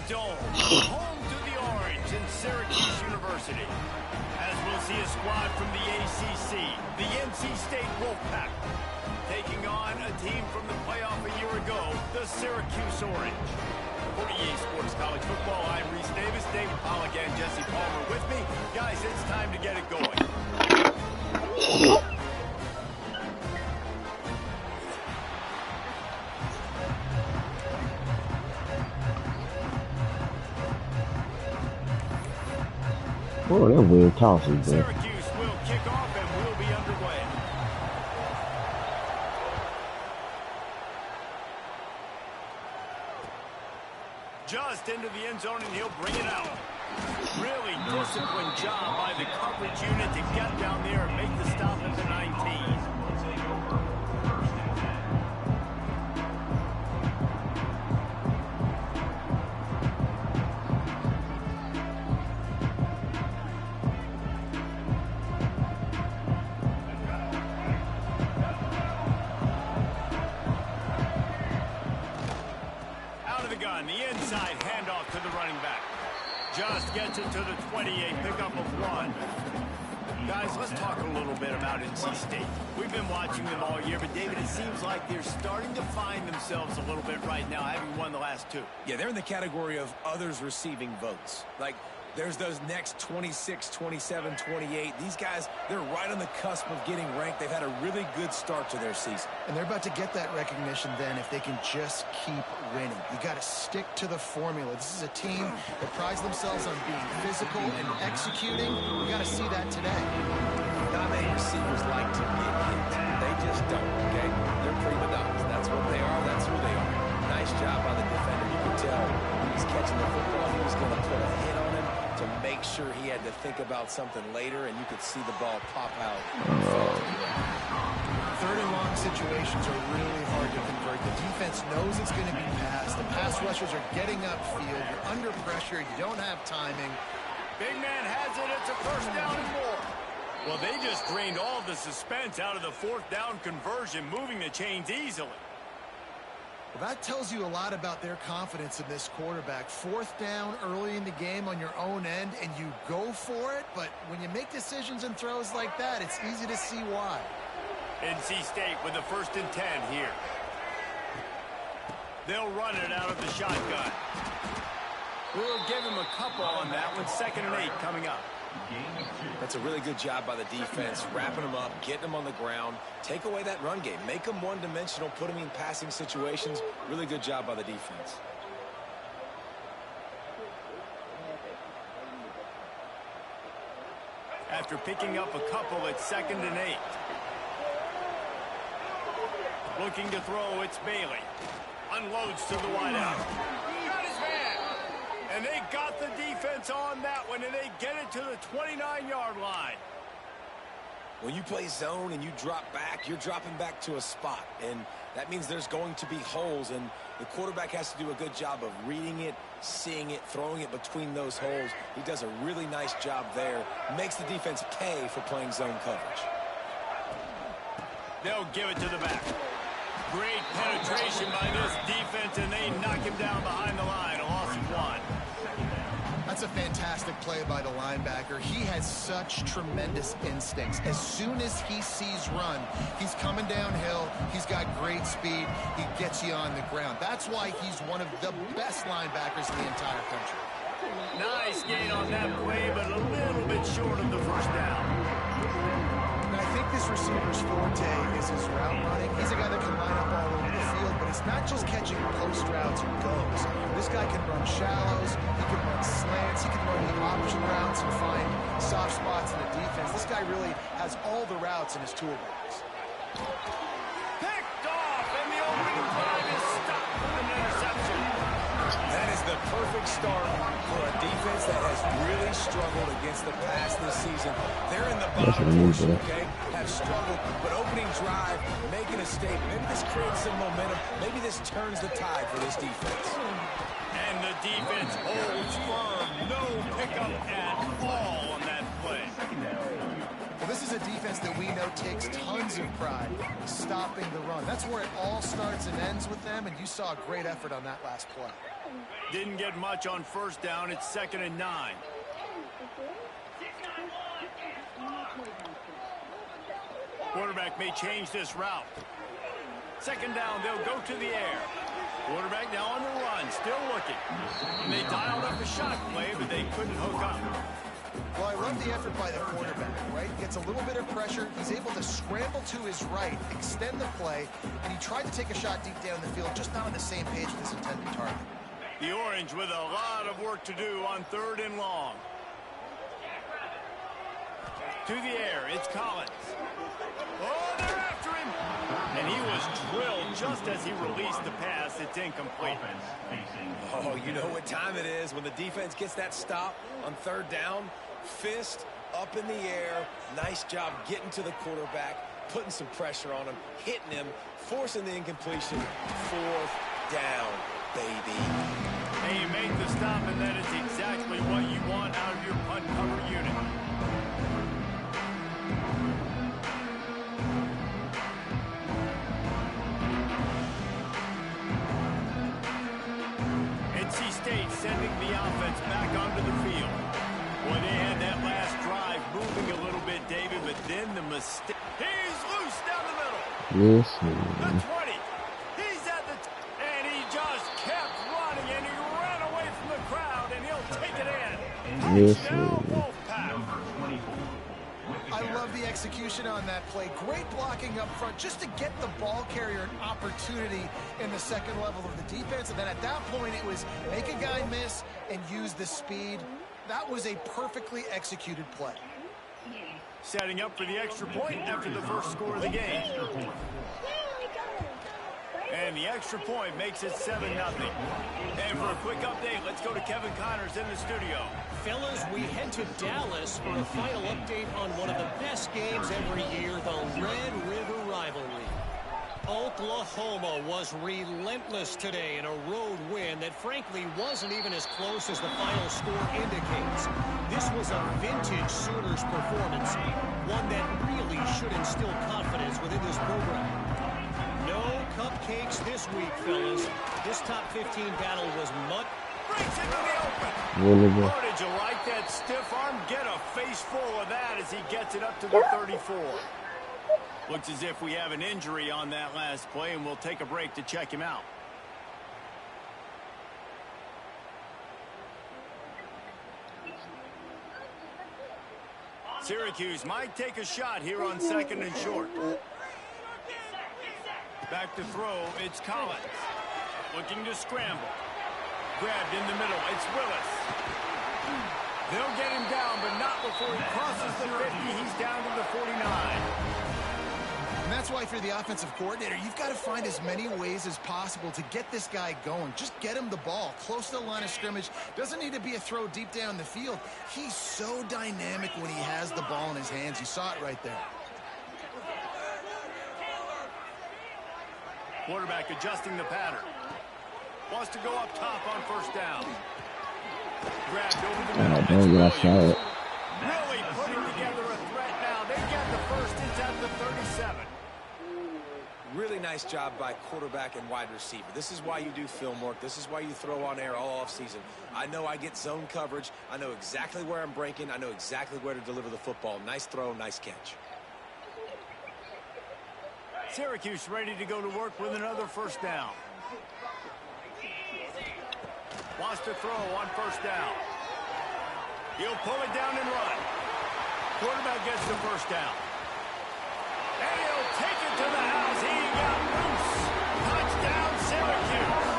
Dome, home to the Orange in Syracuse University. As we'll see a squad from the ACC, the NC State Wolfpack, taking on a team from the playoff a year ago, the Syracuse Orange. For EA Sports College Football, I'm Reese Davis, David Pollack, and Jesse Palmer with me. Guys, it's time to get it going. Oh, that weird tossing, bro. Syracuse will kick off and we'll be underway. Just into the end zone and he'll bring it out. Really disciplined job by the coverage unit to get down there and make the stop at the 19. The inside handoff to the running back. Just gets it to the 28, pickup of 1. Guys, let's talk a little bit about NC State. We've been watching them all year, but David, it seems like they're starting to find themselves a little bit right now, having won the last 2. Yeah, they're in the category of others receiving votes. Like, there's those next 26, 27, 28. These guys, they're right on the cusp of getting ranked. They've had a really good start to their season. And they're about to get that recognition then if they can just keep winning. You got to stick to the formula. This is a team that prides themselves on being physical and executing. You got to see that today. Not many receivers like to get hit. They just don't, okay? They're prima donnas. That's what they are. That's who they are. Nice job by the defender. You can tell when he's catching the football, he was going to put a hit on him to make sure he had to think about something later, and you could see the ball pop out. Third and long situations are really hard to convert. The defense knows it's going to be passed. The pass rushers are getting upfield. You're under pressure. You don't have timing. Big man has it. It's a first down and more. Well, they just drained all the suspense out of the 4th down conversion, moving the chains easily. Well, that tells you a lot about their confidence in this quarterback. 4th down early in the game on your own end, and you go for it. But when you make decisions and throws like that, it's easy to see why. NC State with the 1st and 10 here. They'll run it out of the shotgun. We'll give him a couple on that one. 2nd and 8 coming up. That's a really good job by the defense, wrapping them up, getting them on the ground. Take away that run game. Make them one-dimensional, put them in passing situations. Really good job by the defense. After picking up a couple, it's 2nd and 8. Looking to throw, it's Bailey. Unloads to the wideout. Got his man. And they got the defense on that one, and they get it to the 29-yard line. When you play zone and you drop back, you're dropping back to a spot. And that means there's going to be holes, and the quarterback has to do a good job of reading it, seeing it, throwing it between those holes. He does a really nice job there. Makes the defense pay for playing zone coverage. They'll give it to the back. Great penetration by this defense, and they knock him down behind the line. A loss of 1. That's a fantastic play by the linebacker. He has such tremendous instincts. As soon as he sees run, he's coming downhill. He's got great speed. He gets you on the ground. That's why he's one of the best linebackers in the entire country. Nice gain on that play, but a little bit short of the 1st down. And I think this receiver's forte is his route running. He's a guy that can line up all over the field, but it's not just catching post routes and goes. This guy can run shallows, he can run slants, he can run the option routes and find soft spots in the defense. This guy really has all the routes in his toolbox. Picked off, and the opening drive is stopped with an interception. That is the perfect start for a defense that has really struggled against the pass this season. They're in the bottom portion, okay? Have struggled, but opening drive, making a statement. Maybe this creates some momentum. Maybe this turns the tide for this defense. And the defense holds firm. No pickup at all on that play. Well, this is a defense that we know takes tons of pride stopping the run. That's where it all starts and ends with them, and you saw a great effort on that last play. Didn't get much on first down. It's 2nd and 9. Quarterback may change this route. 2nd down, they'll go to the air. Quarterback now on the run, still looking. And they dialed up a shot play, but they couldn't hook up. Well, I love the effort by the quarterback, right? Gets a little bit of pressure. He's able to scramble to his right, extend the play, and he tried to take a shot deep down the field, just not on the same page with his intended target. The Orange with a lot of work to do on 3rd and long. To the air, it's Collins. Oh, they're after him! And he was drilled just as he released the pass. It's incomplete. Oh, you know what time it is when the defense gets that stop on 3rd down. Fist up in the air. Nice job getting to the quarterback, putting some pressure on him, hitting him, forcing the incompletion. 4th down, baby. And you make the stop, and that is exactly what you want out of your punt cover unit. NC State sending the offense back onto the field. Boy, they had that last drive moving a little bit, David, but then the mistake. He's loose down the middle. Yes, The man. 20. He's at the and he just kept running, and he ran away from the crowd, and he'll take it in. Yes, Touchdown, man. Wolfpack. I love the execution on that play. Great blocking up front just to get the ball carrier an opportunity in the second level of the defense. And then at that point, it was make a guy miss and use the speed. That was a perfectly executed play. Setting up for the extra point after the first score of the game. And the extra point makes it 7-0. And for a quick update, let's go to Kevin Connors in the studio. Fellas, we head to Dallas for a final update on one of the best games every year, the Red River Rivalry. Oklahoma was relentless today in a road win that frankly wasn't even as close as the final score indicates. This was a vintage Sooners performance, one that really should instill confidence within this program. No cupcakes this week, fellas. This top 15 battle was mud. Breaks into the open. Really good. Oh, did you like that stiff arm? Get a face full of that as he gets it up to the 34. Looks as if we have an injury on that last play, and we'll take a break to check him out. Syracuse might take a shot here on 2nd and short. Back to throw, it's Collins. Looking to scramble. Grabbed in the middle, it's Willis. They'll get him down, but not before he crosses the 50. He's down to the 49. And that's why if you're the offensive coordinator, you've got to find as many ways as possible to get this guy going. Just get him the ball close to the line of scrimmage. Doesn't need to be a throw deep down the field. He's so dynamic when he has the ball in his hands. You saw it right there. Quarterback adjusting the pattern. Wants to go up top on first down. Grabbed over the middle. Dang it, I saw it. Really putting together a threat now. They get the first. It's at the 37. Really nice job by quarterback and wide receiver. This is why you do film work. This is why you throw on air all offseason. I know I get zone coverage. I know exactly where I'm breaking. I know exactly where to deliver the football. Nice throw, nice catch. Syracuse ready to go to work with another first down. Wants to throw on first down. He'll pull it down and run. Quarterback gets the first down. And he'll take it to the house. He got loose. Touchdown, Syracuse.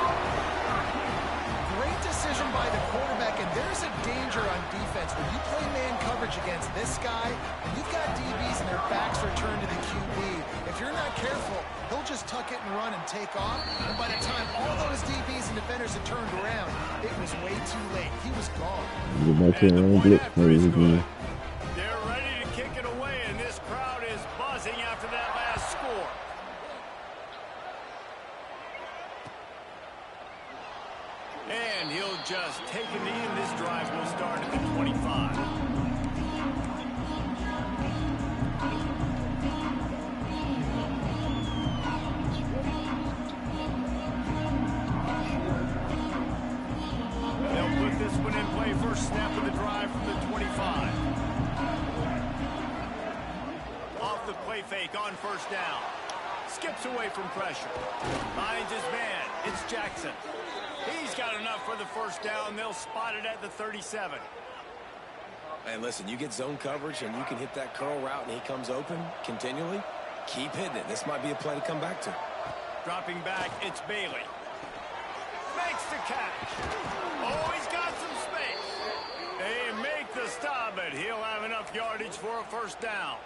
Great decision by the quarterback, and there's a danger on defense. When you play man coverage against this guy, and you've got DBs and their backs are turned to the QB, if you're not careful, he'll just tuck it and run and take off. And by the time all those DBs and defenders had turned around, it was way too late. He was gone. Get back to the own blitz plays again. They're ready to kick it away, and this crowd is buzzing after that last score. And he'll just take a knee, and this drive will start at the 25. first snap of the drive from the 25. Off the play fake on first down. Skips away from pressure. Finds his man. It's Jackson. He's got enough for the first down. They'll spot it at the 37. And listen, you get zone coverage and you can hit that curl route and he comes open continually. Keep hitting it. This might be a play to come back to. Dropping back, it's Bailey. Makes the catch. Oh, he's got some space. They make the stop, but he'll have enough yardage for a first down.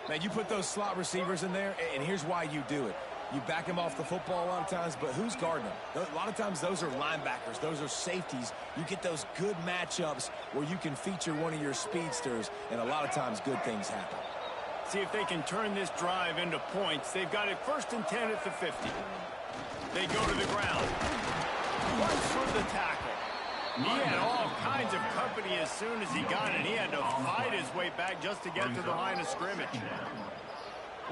Man, you put those slot receivers in there, and here's why you do it. You back them off the football a lot of times, but who's guarding them? A lot of times those are linebackers. Those are safeties. You get those good matchups where you can feature one of your speedsters, and a lot of times good things happen. See if they can turn this drive into points. They've got it 1st and 10 at the 50. They go to the ground. Runs through the tackle. He had all kinds of company as soon as he got it. He had to fight his way back just to get to the line of scrimmage.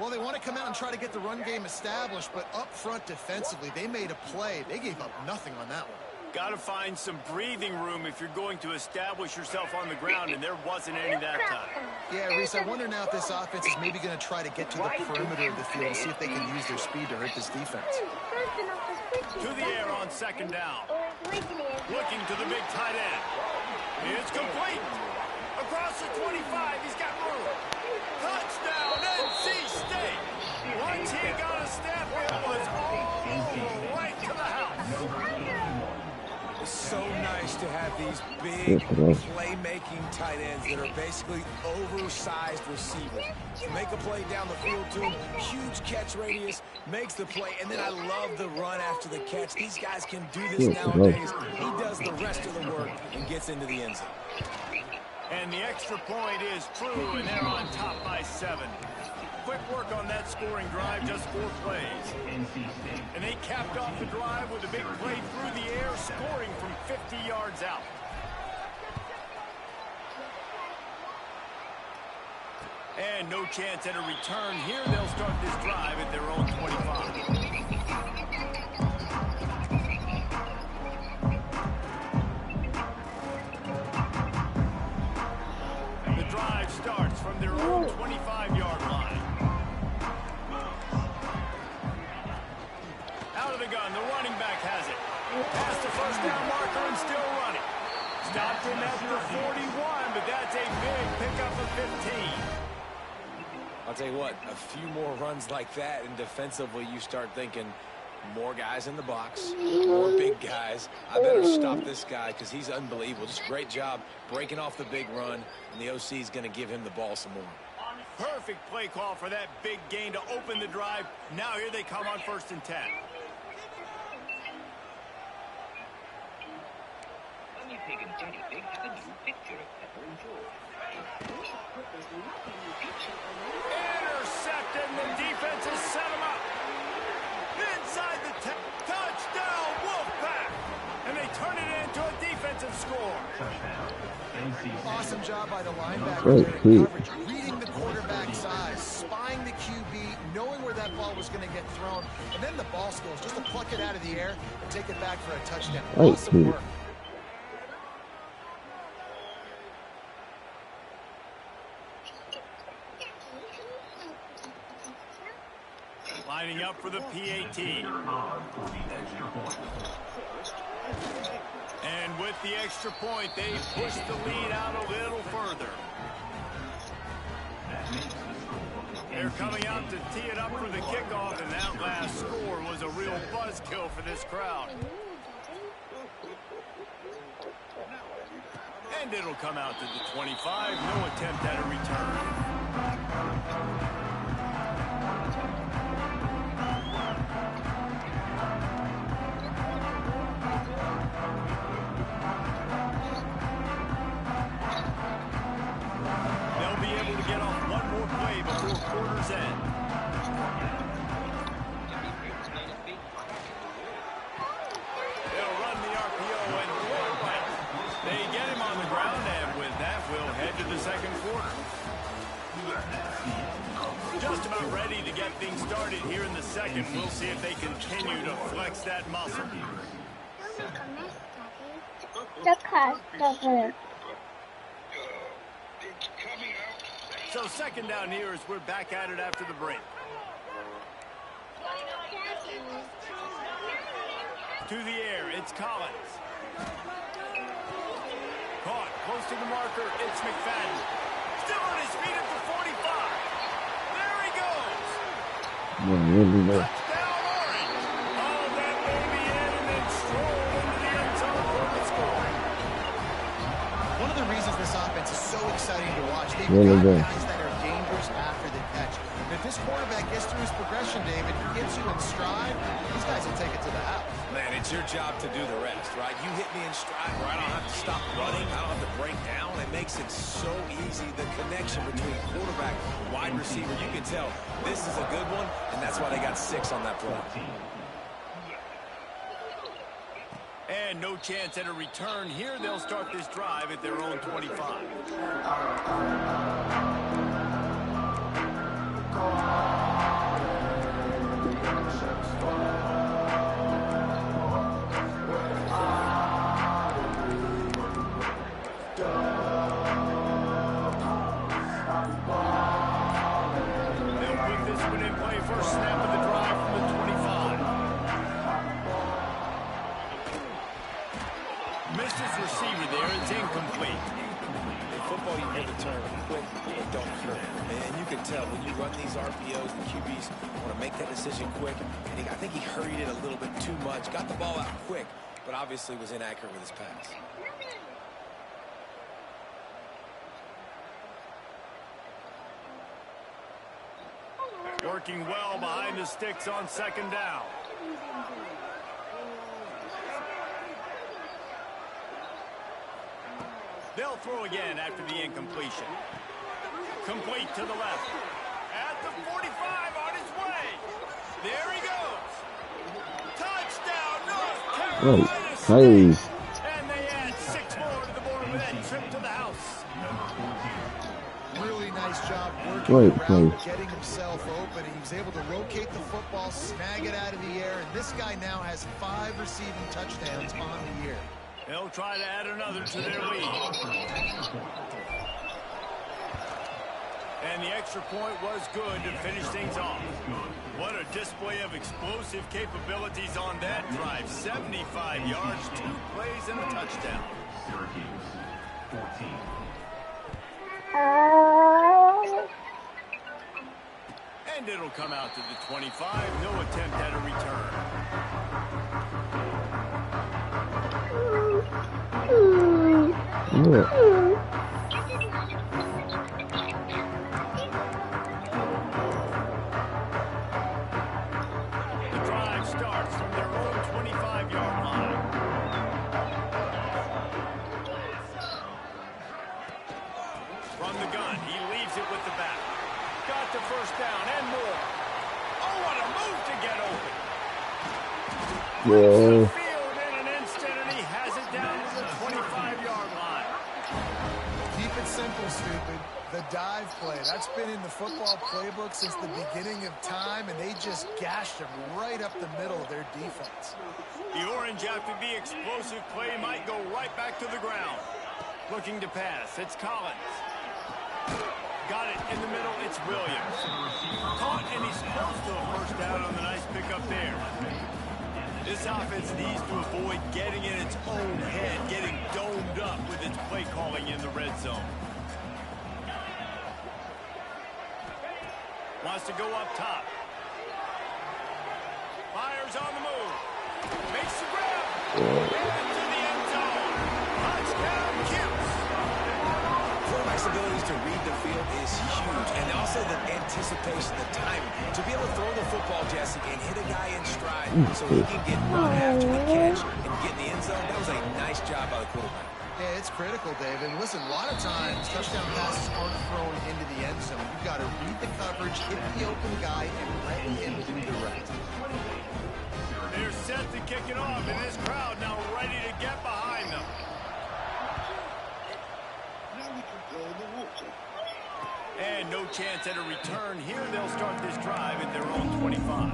Well, they want to come out and try to get the run game established, but up front defensively, they made a play. They gave up nothing on that one. Got to find some breathing room if you're going to establish yourself on the ground, and there wasn't any that time. Yeah, Reese, I wonder now if this offense is maybe going to try to get to the perimeter of the field and see if they can use their speed to hurt this defense. To the air on 2nd down. Looking to the big tight end. It's complete. Across the 25, he's got room. Touchdown, NC State. Once he got a step, it was all right to the house. It's so nice to have these big playmaking tight ends that are basically oversized receivers. You make a play down the field to him, huge catch radius, makes the play, and then I love the run after the catch. These guys can do this nowadays. He does the rest of the work and gets into the end zone. And the extra point is true, and they're on top by 7. Quick work on that scoring drive, just 4 plays. And they capped off the drive with a big play through the air, scoring from 50 yards out. And no chance at a return here. They'll start this drive at their own 25. The drive starts from their own 25-yard line. Out of the gun, the running back has it. Past the first down marker and still running. Stopped him at the 41, but that's a big pickup of 15. I'll tell you what, a few more runs like that, and defensively you start thinking more guys in the box, more big guys. I better stop this guy because he's unbelievable. Just great job breaking off the big run, and the OC is going to give him the ball some more. Perfect play call for that big gain to open the drive. Now here they come on 1st and 10. Intercepted, and the defense has set him up. Inside the touchdown, Wolfpack! And they turn it into a defensive score. Awesome job by the linebacker there in coverage, reading the quarterback size, spying the QB, knowing where that ball was going to get thrown, and then the ball skills, just to pluck it out of the air and take it back for a touchdown. Awesome work. Lining up for the PAT. And with the extra point, they push the lead out a little further. They're coming out to tee it up for the kickoff, and that last score was a real buzzkill for this crowd. And it'll come out to the 25. No attempt at a return. Before quarter's end. They'll run the RPO and they get him on the ground, and with that we'll head to the 2nd quarter. Just about ready to get things started here in the 2nd. We'll see if they continue to flex that muscle. So second down here as we're back at it after the break. To the air, it's Collins. Caught close to the marker, it's McFadden. Still on his feet at the 45. There he goes. Touchdown Orange. Oh, that baby in and then strolled into the end zone for the score. One of the reasons this offense is so exciting to watch, they've Really got good. guys that are dangerous after the catch. And if this quarterback gets through his progression, David, gets you in stride, these guys will take it to the house. Man, it's your job to do the rest, right? You hit me in stride where I don't have to stop running. I don't have to break down. It makes it so easy. The connection between quarterback and wide receiver, you can tell this is a good one, and that's why they got 6 on that play. And no chance at a return here. They'll start this drive at their own 25. They'll put this one in play. First snap of the drive from the 25. Missed his receiver there. It's incomplete. In football, you hear the term quick and don't hurt. And you can tell when you run these RPOs, the QBs want to make that decision quick. And I think he hurried it a little bit too much. Got the ball out quick, but obviously was inaccurate with his pass. Working well behind the sticks on second down. They'll throw again after the incompletion. Complete to the left. At the 45 on his way. There he goes. Touchdown, North Carolina State. And they add 6 more to the board with that trip to the house. Really nice job working around, getting himself open. He was able to locate the football, snag it out of the air, and this guy now has 5 receiving touchdowns on the year. They'll try to add another to their lead. And the extra point was good to finish things off. What a display of explosive capabilities on that drive. 75 yards, 2 plays, and a touchdown. Syracuse, 14. And it'll come out to the 25. No attempt at a return. The drive starts from their own 25-yard line. From the gun, he leaves it with the back. Got the first down and more. Oh, what a move to get open. Whoa. Field in an instant, and he has it down to the 25-yard line. Keep it simple, stupid. The dive play. That's been in the football playbook since the beginning of time, and they just gashed him right up the middle of their defense. The Orange, after the explosive play, might go right back to the ground. Looking to pass. It's Collins. Got it in the middle. It's Williams. Caught, and he's close to a first down on the nice pickup there. This offense needs to avoid getting in its own head, getting domed up with its play calling in the red zone. Wants to go up top. Fires on the move. Makes the grab. And to the end zone. Touchdown, Cuse. Quarterback's abilities to read the field is huge, and also the anticipation, the timing. To be able to throw the football, Jesse, and hit a guy in stride so he can get run after the catch and get in the end zone, that was a nice job by the quarterback. Yeah, it's critical, David. And listen, a lot of times touchdown passes aren't thrown into the end zone. You've got to read the coverage, hit the open guy, and let him do the rest. They're set to kick it off, and this crowd now ready to get behind them. And no chance at a return here. They'll start this drive at their own 25.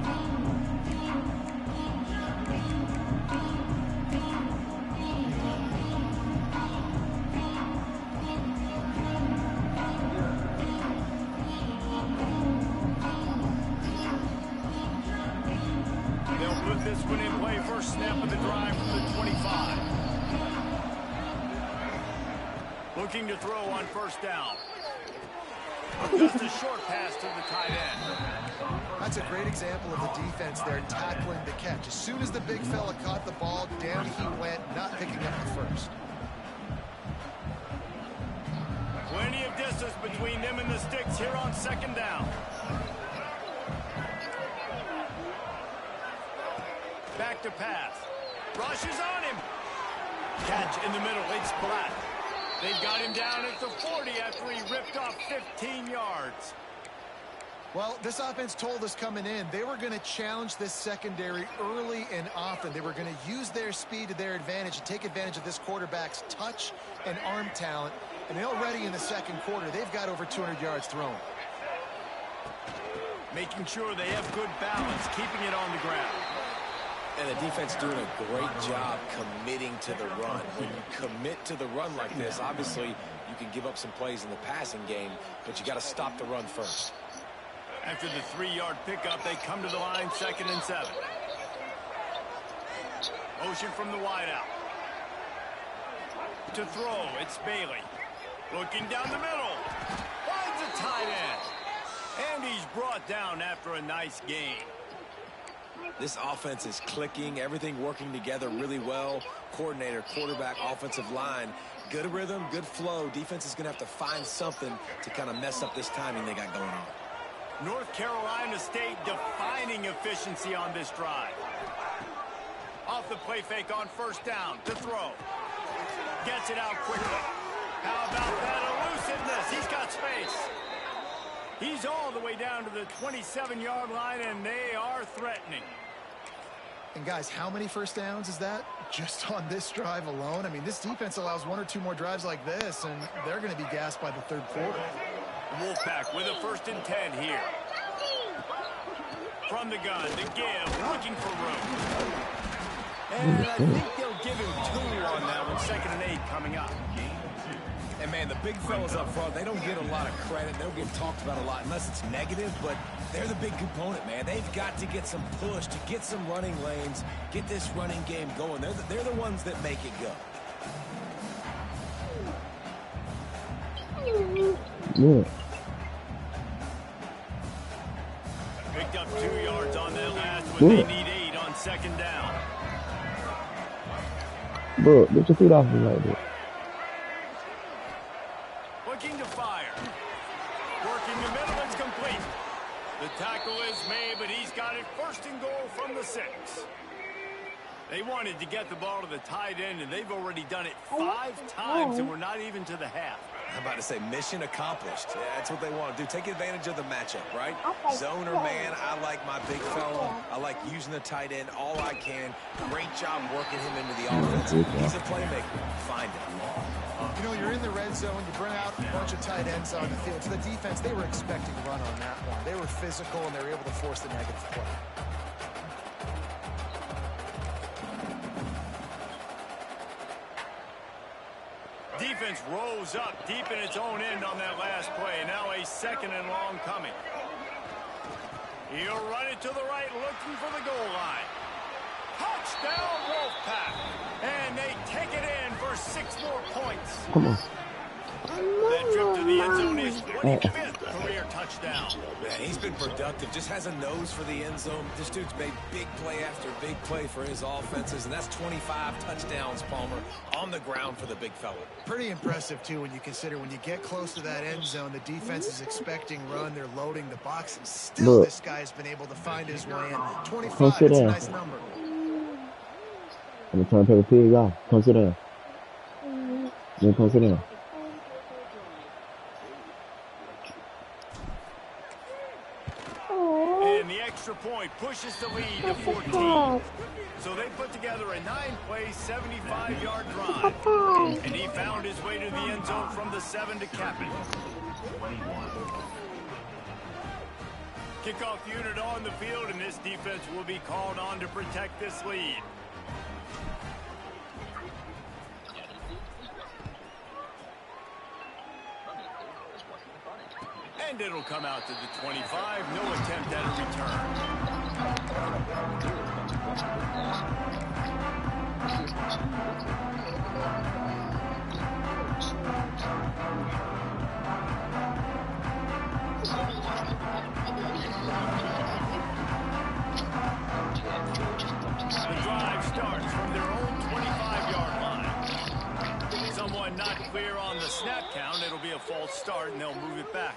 snap of the drive from the 25. Looking to throw on first down. Just a short pass to the tight end. That's a great example of the defense there tackling the catch. As soon as the big fella caught the ball, down he went, not picking up the first. Plenty of distance between them and the sticks here on second down. Back to pass. Rushes on him. Catch in the middle. It's Black. They've got him down at the 40 after he ripped off 15 yards. Well, this offense told us coming in they were going to challenge this secondary early and often. They were going to use their speed to their advantage and take advantage of this quarterback's touch and arm talent. And already in the second quarter, they've got over 200 yards thrown. Making sure they have good balance, keeping it on the ground. And the defense doing a great job committing to the run. When you commit to the run like this, obviously you can give up some plays in the passing game, but you got to stop the run first. After the 3-yard pickup, they come to the line 2nd and 7. Motion from the wideout. To throw, it's Bailey. Looking down the middle. Finds a tight end. And he's brought down after a nice gain. This offense is clicking, everything working together really well. Coordinator, quarterback, offensive line, good rhythm, good flow. Defense is going to have to find something to kind of mess up this timing they got going on. North Carolina State defining efficiency on this drive. Off the play fake on first down to throw. Gets it out quickly. How about that elusiveness? He's got space. He's all the way down to the 27-yard line, and they are threatening. And guys, how many first downs is that just on this drive alone? I mean, this defense allows 1 or 2 more drives like this, and they're going to be gassed by the third quarter. Wolfpack with a 1st and 10 here. From the gun, the give, looking for room. And I think they'll give him 2 on that one. 2nd and 8 coming up. And, man, the big fellas up front, they don't get a lot of credit. They don't get talked about a lot unless it's negative, but they're the big component, man. They've got to get some push, to get some running lanes, get this running game going. They're the ones that make it go. Yeah. Picked up 2 yards on that last one. They need 8 on 2nd down. Bro, get your feet off me like that. Looking to fire. Working the middle, it's complete. The tackle is made, but he's got it 1st and goal from the 6. They wanted to get the ball to the tight end, and they've already done it 5 times, and we're not even to the half. I'm about to say mission accomplished. Yeah, that's what they want to do. Take advantage of the matchup, right? Zone or man, I like my big fella. I like using the tight end all I can. Great job working him into the offense. He's a playmaker. Find him. You know, you're in the red zone, you bring out a bunch of tight ends on the field. For the defense, they were expecting a run on that one. They were physical, and they were able to force the negative play. Defense rose up deep in its own end on that last play. Now a 2nd and long coming. He'll run it to the right, looking for the goal line. Touchdown, Wolfpack. And they take it in for 6 more points. Come on. That trip to the end zone is 25th career touchdown. Man, he's been productive. Just has a nose for the end zone. This dude's made big play after big play for his offenses, and that's 25 touchdowns, Palmer, on the ground for the big fella. Pretty impressive, too, when you consider when you get close to that end zone, the defense is expecting run. They're loading the box, and still Look. this guy's been able to find his way in. 25, it's a nice number. I'm trying to take a pig off. Come sit down. Then come sit down. And the extra point pushes the lead to 14. So they put together a 9-play, 75-yard drive. And he found his way to the end zone from the 7 to cap it. Kickoff unit on the field, and this defense will be called on to protect this lead. And it'll come out to the 25. No attempt at a return. false start, and they'll move it back.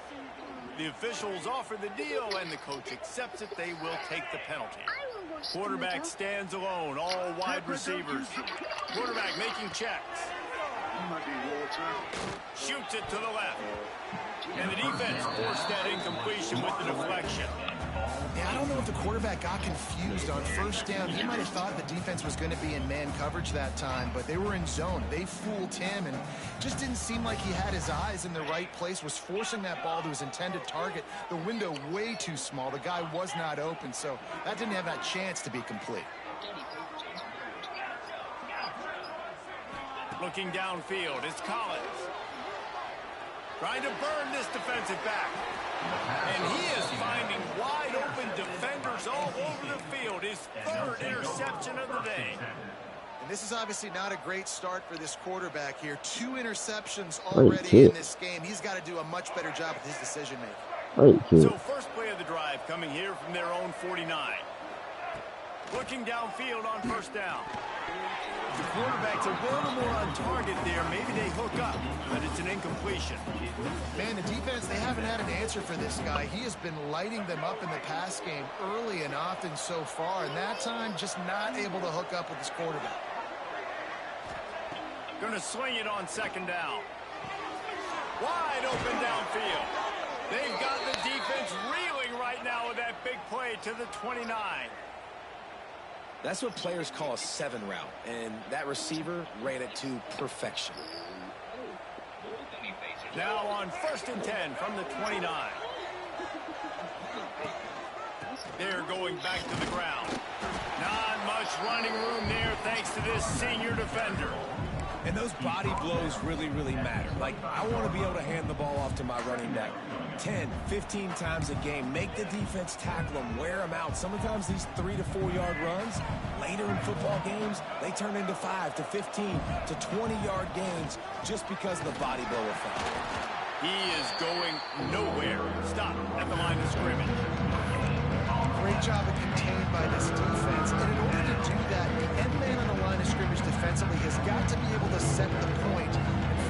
The officials offer the deal, and the coach accepts it. They will take the penalty. Quarterback stands alone, all wide receivers. Quarterback making checks. Shoots it to the left. And the defense forced that incompletion with the deflection. Yeah, I don't know if the quarterback got confused on first down. He might have thought the defense was going to be in man coverage that time, but they were in zone. They fooled him and just didn't seem like he had his eyes in the right place, was forcing that ball to his intended target. The window way too small. The guy was not open, so that didn't have that chance to be complete. Looking downfield, it's Collins. Trying to burn this defensive back. And he is finding wide open defenders all over the field. His third interception of the day. And this is obviously not a great start for this quarterback here. 2 interceptions already in this game. He's got to do a much better job with his decision making. So first play of the drive coming here from their own 49. Looking downfield on first down. The quarterback's a little more on target there. Maybe they hook up, but it's an incompletion. Man, the defense, they haven't had an answer for this guy. He has been lighting them up in the pass game early and often so far, and that time just not able to hook up with his quarterback. Going to swing it on second down. Wide open downfield. They've got the defense reeling right now with that big play to the 29. That's what players call a 7 route, and that receiver ran it to perfection. Now on 1st and 10 from the 29. They're going back to the ground. Not much running room there thanks to this senior defender. And those body blows really, really matter. Like, I want to be able to hand the ball off to my running back 10, 15 times a game. Make the defense tackle them, wear them out. Sometimes these 3 to 4 yard runs, later in football games, they turn into 5 to 15 to 20-yard gains just because of the body blow effect. He is going nowhere. Stop at the line of scrimmage. Great job of contained by this defense. And in order to do that, the end man on the line of scrimmage defensively has got to be able to set the point and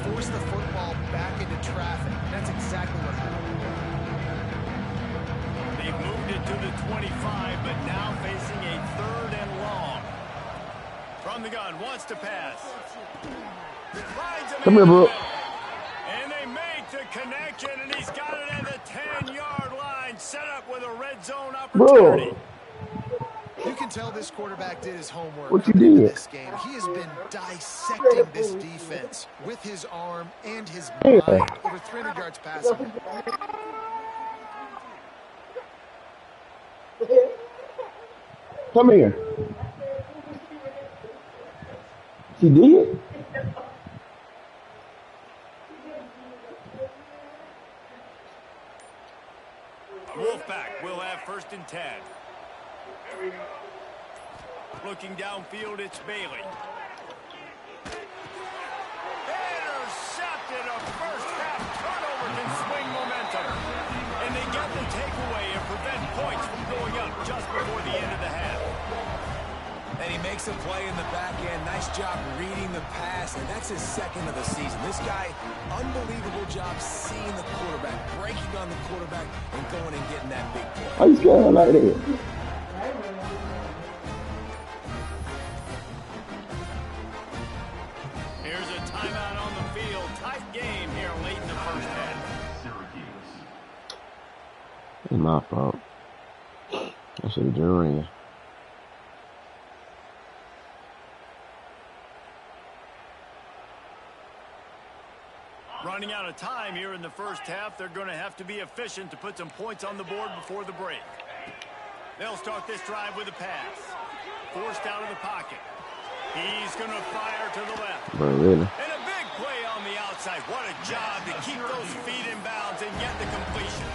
force the football back into traffic. And that's exactly what happened. They've moved it to the 25, but now facing a 3rd and long. From the gun, wants to pass. Come here, bro. And they make the connection, and he's got it at the 10-yard line, set up with a red zone opportunity. Bro. You can tell this quarterback did his homework. What you did? This game. He has been dissecting this defense with his arm and his mind. Over 300 yards passing. Come here. She did? Wolfpack will have 1st and 10. Looking downfield, it's Bailey. Intercepted. A first-half turnover can swing momentum. And they get the takeaway and prevent points from going up just before the end of the half. And he makes a play in the back end. Nice job reading the pass, and that's his 2nd of the season. This guy, unbelievable job seeing the quarterback, breaking on the quarterback, and going and getting that big play. How you scared like that? Here's a timeout on the field. Tight game here late in the first half. Syracuse. It's my fault. I should have joined you. Running out of time here in the first half. They're going to have to be efficient to put some points on the board before the break. They'll start this drive with a pass. Forced out of the pocket. He's going to fire to the left. Bro, really? And a big play on the outside. What a job to keep those feet in bounds and get the completion.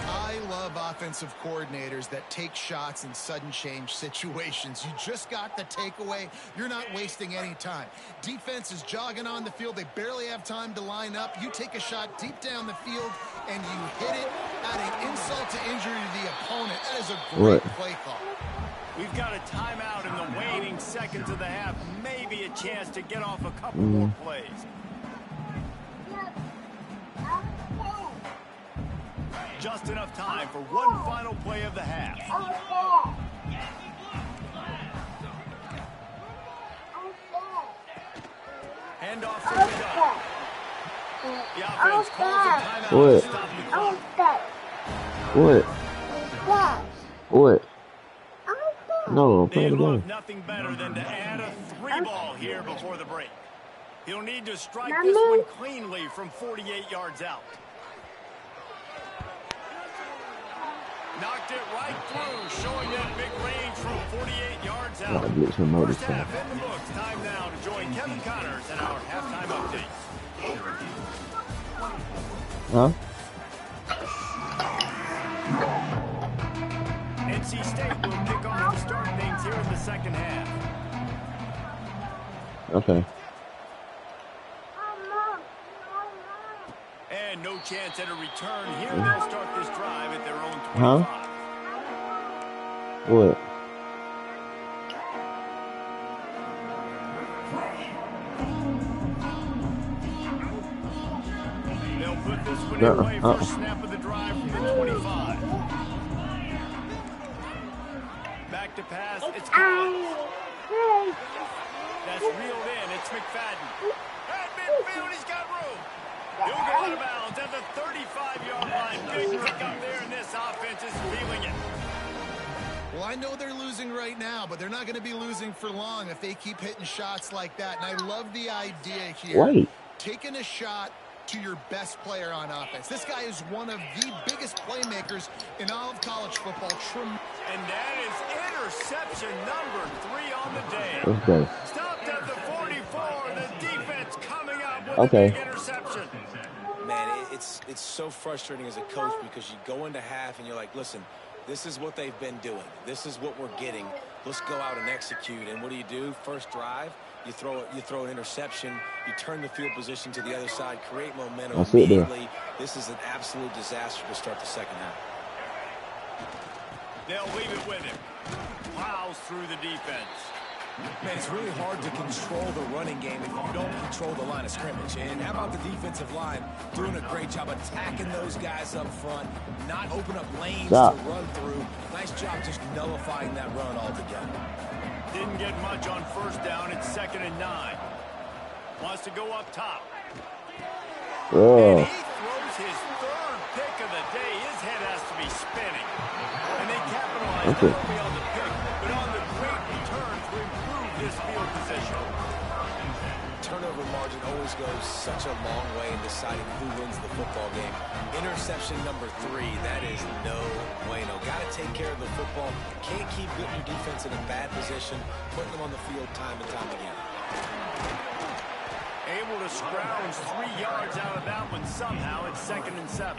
I love offensive coordinators that take shots in sudden change situations. You just got the takeaway. You're not wasting any time. Defense is jogging on the field. They barely have time to line up. You take a shot deep down the field, and you hit it, adding insult to injury to the opponent. That is a great play call. We've got a timeout in the waning seconds of the half. Maybe a chance to get off a couple more plays. just enough time for one final play of the half. Handoff from the gun. The offense calls a timeout to stop the clock. What? No, play They the love game. nothing better than to add a 3-ball here before the break. He'll need to strike this one cleanly from 48 yards out. Knocked it right through, showing that big range from 48 yards out. First half in the books. Time now to join Kevin Connors in our halftime update. Huh? NC State will kick off to start things here in the second half. Okay. And no chance at a return here. They'll start this drive at their own 25. Huh? What? They'll put this one in play for a snap of the drive from the 25. Back to pass. It's Collins. That's reeled in. It's McFadden. At midfield, he's got room. He'll go out of bounds at the 35-yard line. Big pick up there, and this offense is feeling it. Well, I know they're losing right now, but they're not going to be losing for long if they keep hitting shots like that. And I love the idea here. Wait. Taking a shot to your best player on offense. This guy is one of the biggest playmakers in all of college football. And that is interception number 3 on the day. Let's go. Stopped at the 44. The defense coming up with Okay. a big interception. Man, it's so frustrating as a coach because you go into half and you're like, listen, this is what they've been doing. This is what we're getting. Let's go out and execute. And what do? First drive, you throw an interception, you turn the field position to the other side, create momentum immediately. This is an absolute disaster to start the second half. They'll leave it with him. Plows through the defense. Man, it's really hard to control the running game if you don't control the line of scrimmage. And how about the defensive line doing a great job attacking those guys up front, not open up lanes to run through. Nice job just nullifying that run altogether. Didn't get much on first down. It's 2nd and 9. Wants to go up top. And he throws his 3rd pick of the day. His head has to be spinning. And they capitalize not only on the pick, but on the great return to improve this field position. Turnover margin always goes such a long way in deciding who wins the football game. Interception number 3, that is no bueno. Got to take care of the football. Can't keep putting your defense in a bad position, putting them on the field time and time again. Able to scrounge 3 yards out of that one somehow. It's 2nd and 7.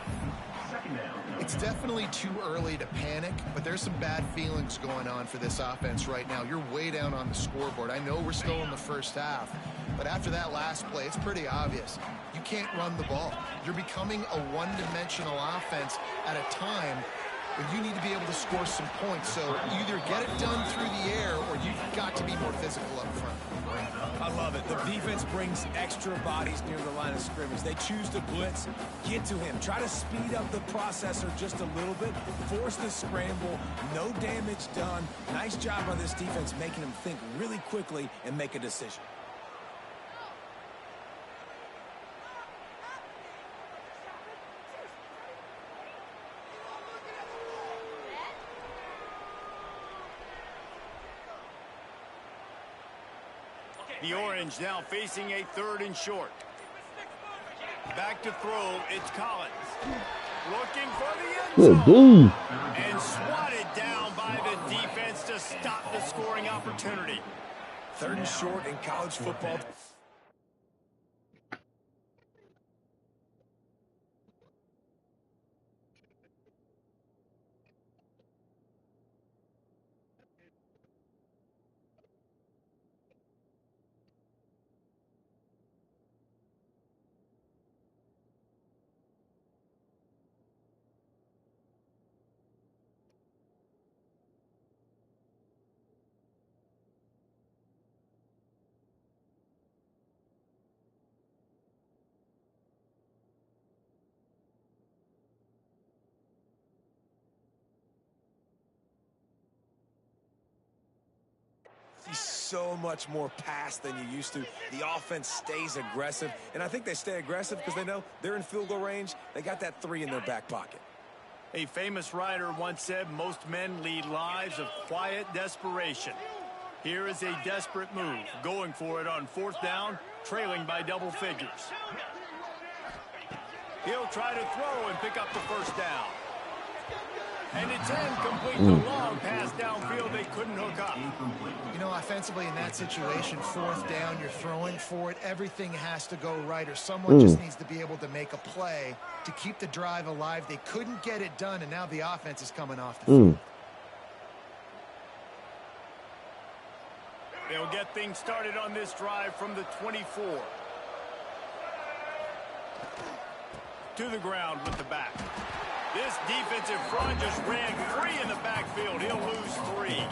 It's definitely too early to panic, but there's some bad feelings going on for this offense right now. You're way down on the scoreboard. I know we're still in the first half, but after that last play, it's pretty obvious. You can't run the ball. You're becoming a one-dimensional offense at a time when you need to be able to score some points. So either get it done through the air or you've got to be more physical up front. I love it. The defense brings extra bodies near the line of scrimmage. They choose to blitz, get to him, try to speed up the processor just a little bit, force the scramble, no damage done. Nice job by this defense making him think really quickly and make a decision. The Orange now facing a 3rd and short. Back to throw, it's Collins. Looking for the end zone. And swatted down by the defense to stop the scoring opportunity. 3rd and short in college football. so much more pass than you used to. The offense stays aggressive, and I think they stay aggressive because they know they're in field goal range. They got that 3 in their back pocket. A famous writer once said most men lead lives of quiet desperation. Here is a desperate move, going for it on 4th down, trailing by double figures. He'll try to throw and pick up the first down. And it's incomplete. The long pass downfield they couldn't hook up. You know, offensively in that situation, 4th down, you're throwing for it. Everything has to go right, or someone just needs to be able to make a play to keep the drive alive. They couldn't get it done, and now the offense is coming off the field. They'll get things started on this drive from the 24. To the ground with the back. This defensive front just ran free in the backfield. He'll lose 3.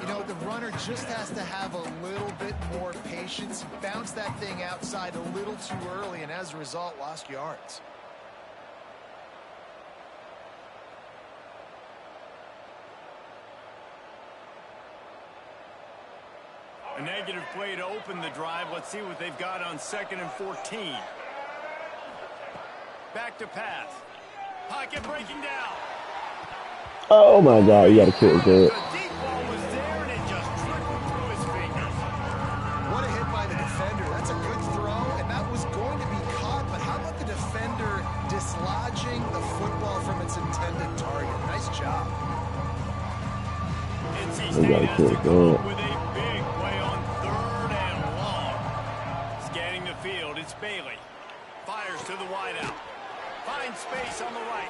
You know, the runner just has to have a little bit more patience. He bounced that thing outside a little too early, and as a result, lost yards. A negative play to open the drive. Let's see what they've got on 2nd and 14. Back to pass. Pocket breaking down. Oh my God, you gotta kill it good. The deep ball was there and it just trickled through his fingers. What a hit by the defender. That's a good throw, and that was going to be caught, but how about the defender dislodging the football from its intended target? Nice job. NC State has to go with a big play on 3rd and long. Scanning the field, it's Bailey. Fires to the wideout. Finds space on the right.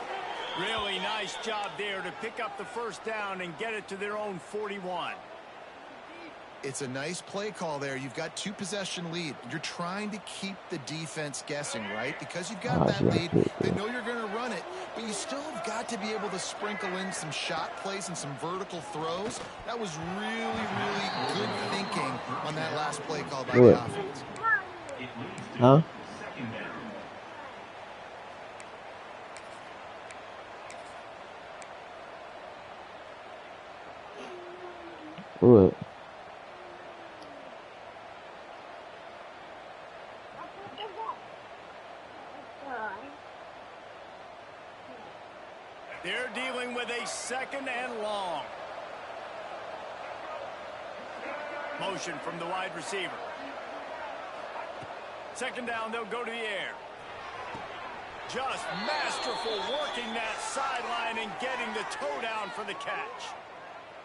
Really nice job there to pick up the first down and get it to their own 41. It's a nice play call there. You've got 2-possession lead. You're trying to keep the defense guessing, right? Because you've got that lead. They know you're going to run it, but you still have got to be able to sprinkle in some shot plays and some vertical throws. That was really, really good thinking on that last play call by the offense. Huh? What? They're dealing with a 2nd and long. Motion from the wide receiver. 2nd down, they'll go to the air. Just masterful working that sideline and getting the toe down for the catch.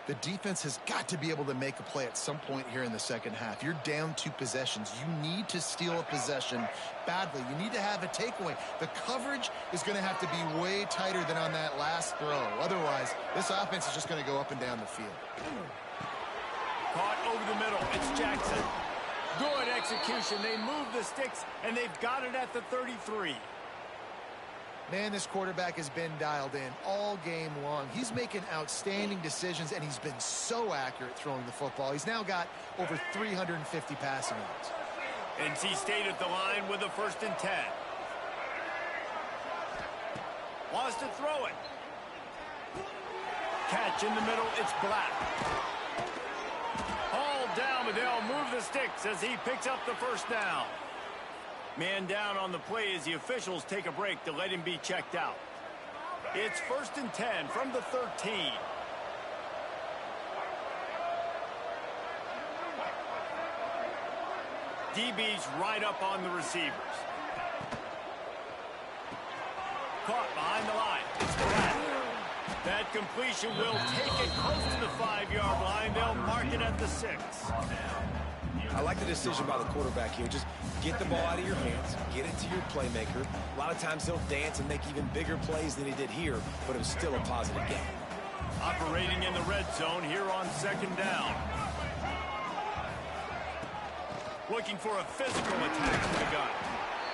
The defense has got to be able to make a play at some point here in the second half. You're down 2 possessions. You need to steal a possession badly. You need to have a takeaway. The coverage is going to have to be way tighter than on that last throw. Otherwise, this offense is just going to go up and down the field. Caught over the middle. It's Jackson. Good execution. They move the sticks, and they've got it at the 33. Man, this quarterback has been dialed in all game long. He's making outstanding decisions, and he's been so accurate throwing the football. He's now got over 350 passing yards. NC State at the line with a 1st and 10. Wants to throw it. Catch in the middle. It's Black. Hauled down, but they'll move the sticks as he picks up the first down. Man down on the play as the officials take a break to let him be checked out. It's 1st and 10 from the 13. DB's right up on the receivers. Caught behind the line. It's Black. That completion will take it close to the 5-yard line. They'll mark it at the 6. I like the decision by the quarterback here. Just get the ball out of your hands, get it to your playmaker. A lot of times he'll dance and make even bigger plays than he did here, but it was still a positive game. Operating in the red zone here on 2nd down. Looking for a physical attack from the gun.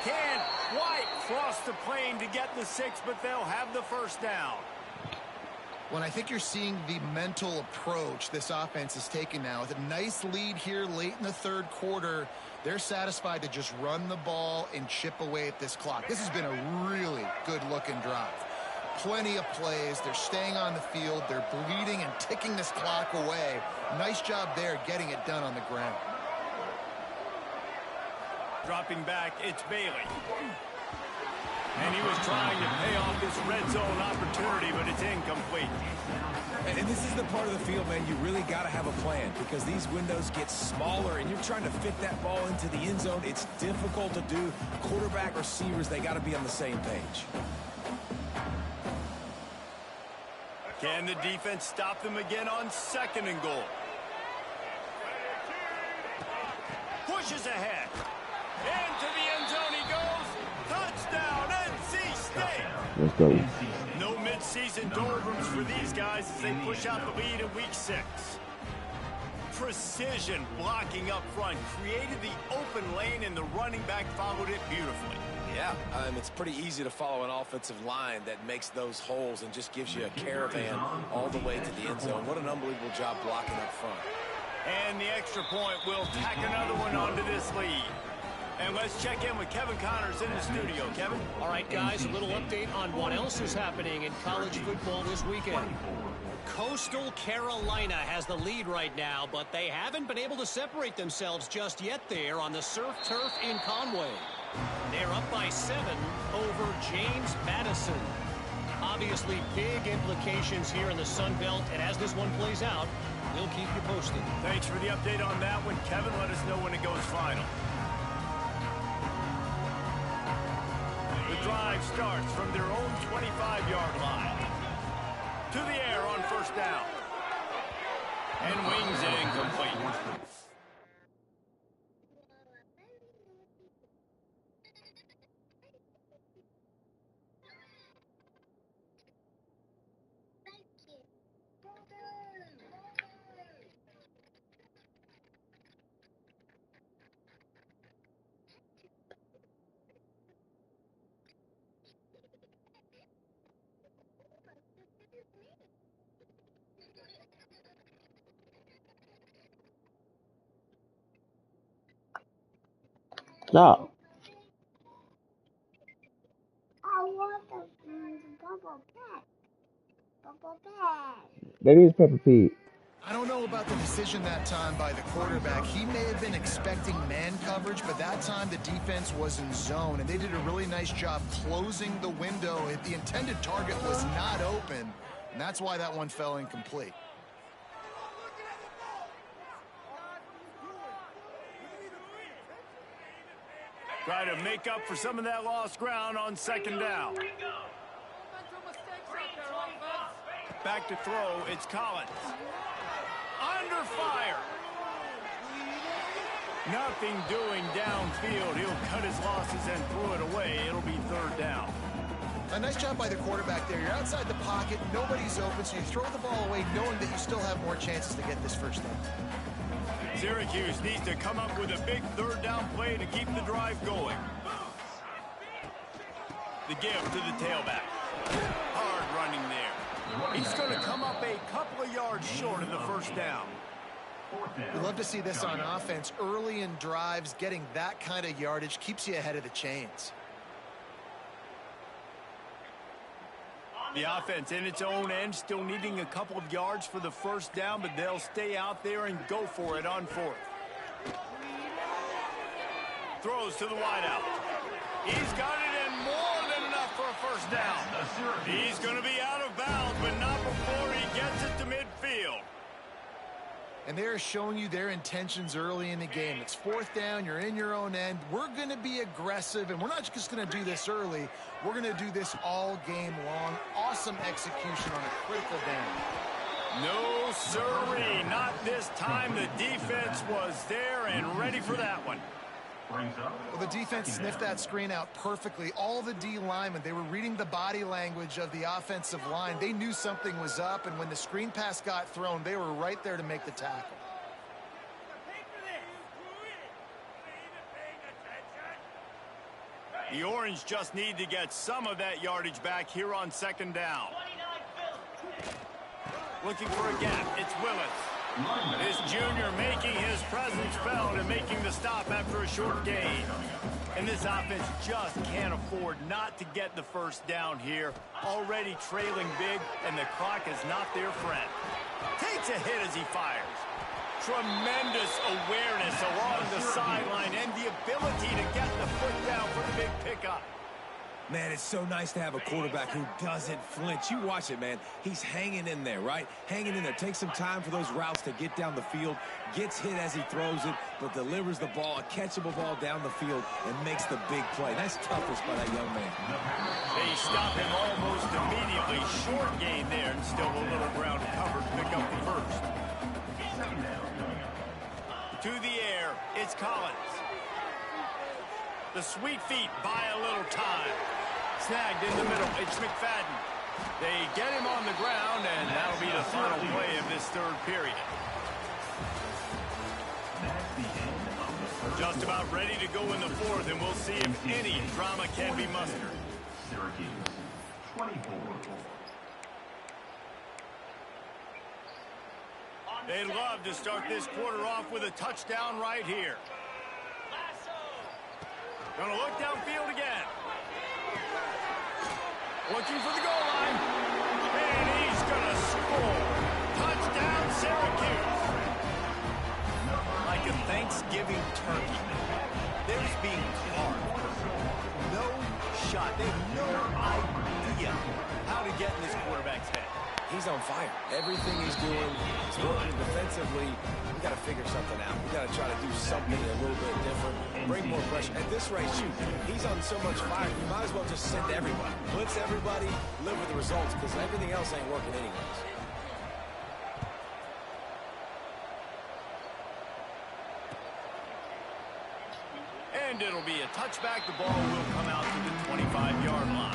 Can't quite cross the plane to get the 6, but they'll have the first down. Well, I think you're seeing the mental approach this offense is taking now. With a nice lead here late in the 3rd quarter, they're satisfied to just run the ball and chip away at this clock. This has been a really good-looking drive. plenty of plays. They're staying on the field. They're bleeding and ticking this clock away. Nice job there getting it done on the ground. Dropping back, it's Bailey. And he was trying to pay off this red zone opportunity, but it's incomplete. And this is the part of the field, man, you really got to have a plan because these windows get smaller and you're trying to fit that ball into the end zone. It's difficult to do. Quarterback, receivers, they got to be on the same page. Can the defense stop them again on 2nd and goal? Pushes ahead. Into the end zone he goes. Touchdown, NC State. Let's go. No mid-season doldrums for these guys as they push out the lead in week 6. Precision blocking up front created the open lane, and the running back followed it beautifully. Yeah, it's pretty easy to follow an offensive line that makes those holes and just gives you a caravan all the way to the end zone. What an unbelievable job blocking up front. And the extra point will tack another one onto this lead. And let's check in with Kevin Connors in the studio. Kevin? All right, guys, a little update on what else is happening in college football this weekend. Coastal Carolina has the lead right now, but they haven't been able to separate themselves just yet there on the surf turf in Conway. They're up by 7 over James Madison. Obviously, big implications here in the Sun Belt, and as this one plays out, we'll keep you posted. Thanks for the update on that one, Kevin. Let us know when it goes final. The drive starts from their own 25-yard line. To the air on 1st down. And wings it incomplete. Stop. I want the bubble pet. Bubble pet. That is Peppa Pig. I don't know about the decision that time by the quarterback. He may have been expecting man coverage, but that time the defense was in zone, and they did a really nice job closing the window. The intended target was not open, and that's why that one fell incomplete. Try to make up for some of that lost ground on 2nd down. Back to throw, it's Collins. Under fire. Nothing doing downfield. He'll cut his losses and throw it away. It'll be 3rd down. A nice job by the quarterback there. You're outside the pocket, nobody's open, so you throw the ball away knowing that you still have more chances to get this 1st down. Syracuse needs to come up with a big 3rd down play to keep the drive going. The give to the tailback. Hard running there. He's going to come up a couple of yards short of the 1st down. We love to see this on offense. Early in drives, getting that kind of yardage keeps you ahead of the chains. The offense in its own end, still needing a couple of yards for the 1st down, but they'll stay out there and go for it on 4th. Throws to the wideout. He's got it in more than enough for a 1st down. He's going to be out of bounds, but not before he gets it to midfield. And they're showing you their intentions early in the game. It's 4th down, you're in your own end. We're going to be aggressive, and we're not just going to do this early. We're going to do this all game long. Awesome execution on a critical down. No, sirree, not this time. The defense was there and ready for that one. Well, the defense sniffed that screen out perfectly. All the D linemen, they were reading the body language of the offensive line. They knew something was up, and when the screen pass got thrown, they were right there to make the tackle. The Orange just need to get some of that yardage back here on 2nd down. Looking for a gap. It's Willis. This junior making his presence felt and making the the stop after a short gain. And this offense just can't afford not to get the first down here. Already trailing big, and the clock is not their friend. Takes a hit as he fires. Tremendous awareness along the sideline and the ability to get the foot down for the big pickup. Man, it's so nice to have a quarterback who doesn't flinch. You watch it, man. He's hanging in there, right? Hanging in there. Takes some time for those routes to get down the field. Gets hit as he throws it, but delivers the ball, a catchable ball down the field, and makes the big play. Nice toughness by that young man. They stop him almost immediately. Short gain there, and still a little ground covered to pick up the first. To the air, it's Collins. The sweet feet buy a little time. Snagged in the middle, it's McFadden. They get him on the ground, and that'll be the final play of this third period. Just about ready to go in the fourth, and we'll see if any drama can be mustered. Syracuse, 24. They'd love to start this quarter off with a touchdown right here. Gonna look downfield again. Looking for the goal line. And he's gonna score. Touchdown, Syracuse. Like a Thanksgiving turkey. There's being carved. No shot. They have no idea how to get in this quarterback's head. He's on fire. Everything he's doing is working defensively. We got to figure something out. We got to try to do something a little bit different. Bring more pressure. At this rate, shoot, he's on so much fire. You might as well just send everybody. Blitz everybody, live with the results, because everything else ain't working anyways. And it'll be a touchback. The ball will come out to the 25-yard line.